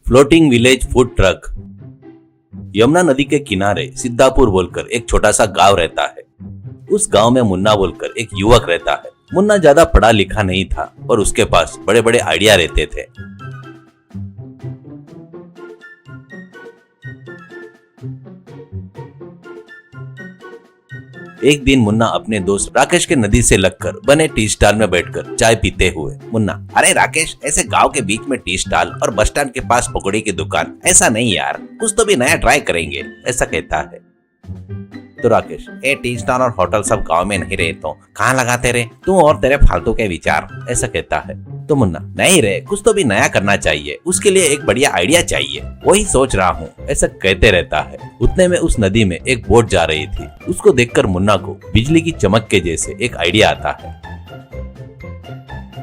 Floating village food truck. Yamuna नदी के किनारे सिद्धापुर बोलकर एक छोटा सा गांव रहता है। उस गांव में मुन्ना बोलकर एक युवक रहता है। मुन्ना ज्यादा पढ़ा लिखा नहीं था और उसके पास बड़े बड़े आइडिया रहते थे। एक दिन मुन्ना अपने दोस्त राकेश के नदी से लगकर बने टी स्टॉल में बैठकर चाय पीते हुए, मुन्ना, अरे राकेश, ऐसे गांव के बीच में टी स्टॉल और बस स्टैंड के पास पकौड़ी की दुकान, ऐसा नहीं यार, कुछ तो भी नया ट्राई करेंगे, ऐसा कहता है। तो राकेश, ए टी स्टॉल और होटल सब गांव में नहीं रहे तो कहाँ लगाते रहे तू और तेरे फालतू के विचार, ऐसा कहता है। तो मुन्ना, नहीं रे, कुछ तो भी नया करना चाहिए, उसके लिए एक बढ़िया आइडिया चाहिए, वही सोच रहा हूँ, ऐसा कहते रहता है। उतने में उस नदी में एक बोट जा रही थी। उसको देखकर मुन्ना को बिजली की चमक के जैसे एक आइडिया आता है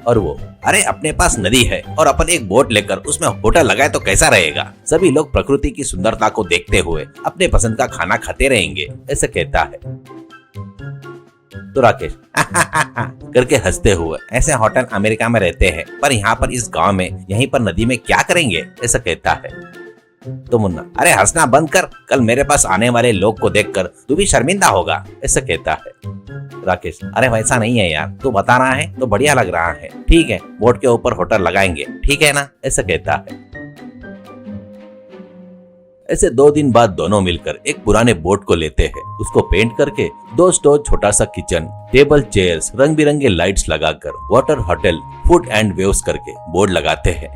और वो, अरे अपने पास नदी है और अपन एक बोट लेकर उसमें होटल लगाए तो कैसा रहेगा, सभी लोग प्रकृति की सुंदरता को देखते हुए अपने पसंद का खाना खाते रहेंगे, ऐसा कहता है। तो राकेश करके हंसते हुए, ऐसे होटल अमेरिका में रहते हैं पर यहाँ पर इस गांव में यहीं पर नदी में क्या करेंगे, ऐसा कहता है। तो मुन्ना, अरे हंसना बंद कर, कल मेरे पास आने वाले लोग को देखकर तू भी शर्मिंदा होगा, ऐसा कहता है। राकेश, अरे वैसा नहीं है यार, तू बता रहा है तो बढ़िया लग रहा है, ठीक है, बोट के ऊपर होटल लगाएंगे, ठीक है ना, ऐसा कहता है। ऐसे 2 दिन बाद दोनों मिलकर एक पुराने बोट को लेते हैं। उसको पेंट करके 2 स्टोर, छोटा सा किचन, टेबल, चेयर्स, रंग बिरंगे लाइट्स लगाकर water hotel food and waves करके बोर्ड लगाते हैं।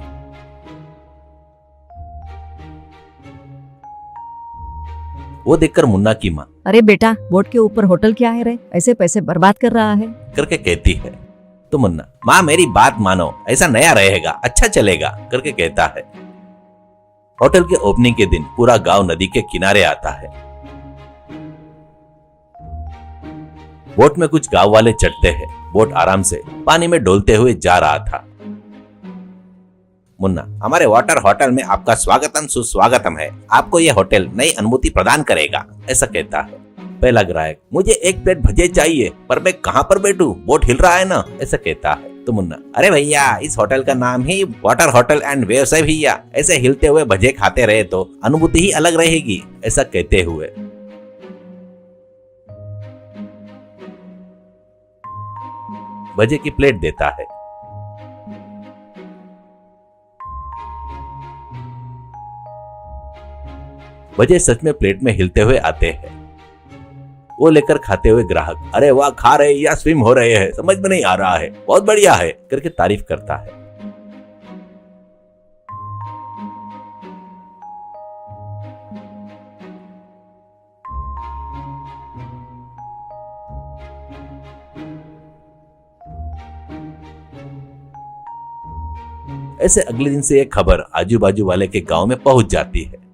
वो देखकर मुन्ना की माँ, अरे बेटा, बोट के ऊपर होटल क्या है रे, ऐसे पैसे बर्बाद कर रहा है, करके कहती है। तो मुन्ना, माँ मेरी बात मानो, ऐसा नया रहेगा, अच्छा चलेगा, करके कहता है। होटल के ओपनिंग के दिन पूरा गांव नदी के किनारे आता है। बोट में कुछ गांव वाले चढ़ते हैं। बोट आराम से पानी में डोलते हुए जा रहा था। मुन्ना, हमारे वाटर होटल में आपका स्वागतम सुस्वागतम है, आपको ये होटल नई अनुभूति प्रदान करेगा, ऐसा कहता है। पहला ग्राहक, मुझे 1 प्लेट भजे चाहिए, पर मैं कहाँ पर बैठूं, बोट हिल रहा है ना, ऐसा कहता है। तो मुन्ना, अरे भैया, इस होटल का नाम ही वाटर होटल एंड वेव्स है भैया, ऐसे हिलते हुए भजे खाते रहे तो अनुभूति ही अलग रहेगी, ऐसा कहते हुए भजे की प्लेट देता है। भजे सच में प्लेट में हिलते हुए आते हैं। वो लेकर खाते हुए ग्राहक, अरे वाह, खा रहे या स्विम हो रहे हैं, समझ में नहीं आ रहा है, बहुत बढ़िया है, करके तारीफ करता है। ऐसे अगले दिन से एक खबर आजू बाजू वाले के गांव में पहुंच जाती है।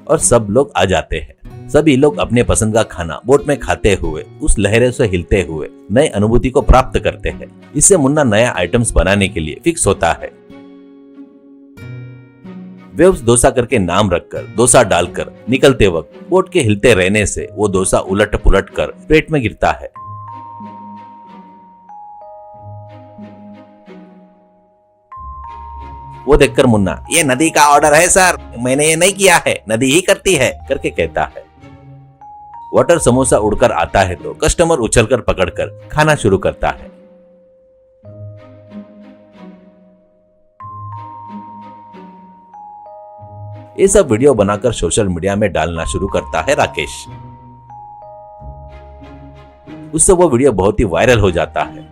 और सब लोग आ जाते हैं। सभी लोग अपने पसंद का खाना बोट में खाते हुए, उस लहरों से हिलते हुए नई अनुभूति को प्राप्त करते हैं। इससे मुन्ना नया आइटम्स बनाने के लिए फिक्स होता है। वेव्स डोसा करके नाम रखकर डोसा डालकर निकलते वक्त बोट के हिलते रहने से वो डोसा उलट पुलट कर पेट में गिरता है। वो देखकर मुन्ना, ये नदी का ऑर्डर है सर, मैंने ये नहीं किया है, नदी ही करती है, करके कहता है। वाटर समोसा उड़कर आता है तो कस्टमर उछलकर पकड़कर खाना शुरू करता है। ये सब वीडियो बनाकर सोशल मीडिया में डालना शुरू करता है राकेश। उससे वो वीडियो बहुत ही वायरल हो जाता है।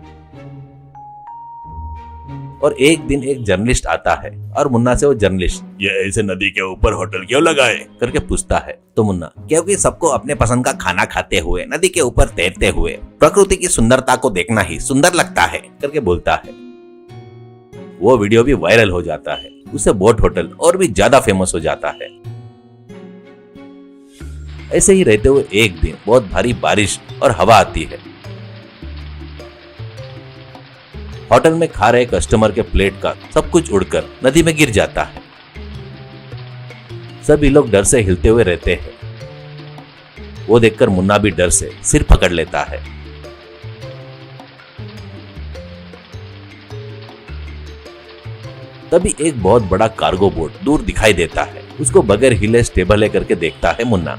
और एक दिन एक जर्नलिस्ट आता है और मुन्ना से वो जर्नलिस्ट, ये ऐसे नदी के ऊपर होटल क्यों लगाए, करके पूछता है। तो मुन्ना, क्योंकि सबको अपने पसंद का खाना खाते हुए नदी के ऊपर तैरते हुए प्रकृति की सुंदरता को देखना ही सुंदर लगता है, करके बोलता है। वो वीडियो भी वायरल हो जाता है। उससे बोट होटल और भी ज्यादा फेमस हो जाता है। ऐसे ही रहते हुए एक दिन बहुत भारी बारिश और हवा आती है। होटल में खा रहे कस्टमर के प्लेट का सब कुछ उड़कर नदी में गिर जाता है। सभी लोग डर से हिलते हुए रहते हैं। वो देखकर मुन्ना भी डर से सिर पकड़ लेता है। तभी एक बहुत बड़ा कार्गो बोट दूर दिखाई देता है। उसको बगैर हिले स्टेबल करके देखता है मुन्ना।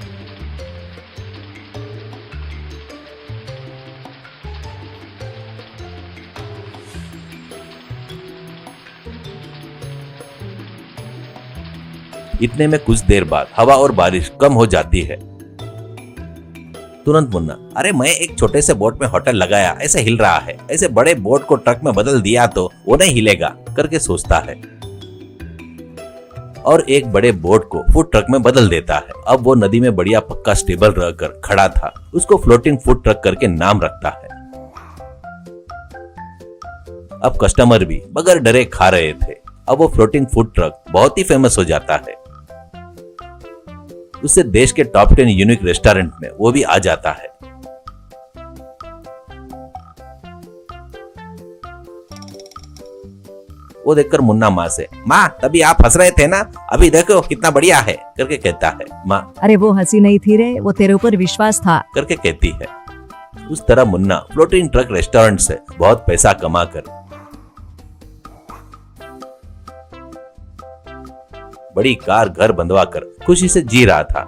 इतने में कुछ देर बाद हवा और बारिश कम हो जाती है। तुरंत मुन्ना, अरे मैं एक छोटे से बोट में होटल लगाया, ऐसे हिल रहा है, ऐसे बड़े बोट को ट्रक में बदल दिया तो वो नहीं हिलेगा करके सोचता है और एक बड़े बोट को फूड ट्रक में बदल देता है। अब वो नदी में बढ़िया पक्का स्टेबल रहकर खड़ा था। उसको फ्लोटिंग फूड ट्रक करके नाम रखता है। अब कस्टमर भी बगैर डरे खा रहे थे। अब वो फ्लोटिंग फूड ट्रक बहुत ही फेमस हो जाता है। उससे देश के टॉप 10 यूनिक रेस्टोरेंट में वो भी आ जाता है। वो देखकर मुन्ना माँ से, माँ तभी आप हंस रहे थे ना, अभी देखो कितना बढ़िया है करके कहता है। माँ, अरे वो हंसी नहीं थी रे, वो तेरे ऊपर विश्वास था करके कहती है। उस तरह मुन्ना फ्लोटिंग ट्रक रेस्टोरेंट से बहुत पैसा कमाकर बड़ी कार घर बंधवा कर खुशी से जी रहा था।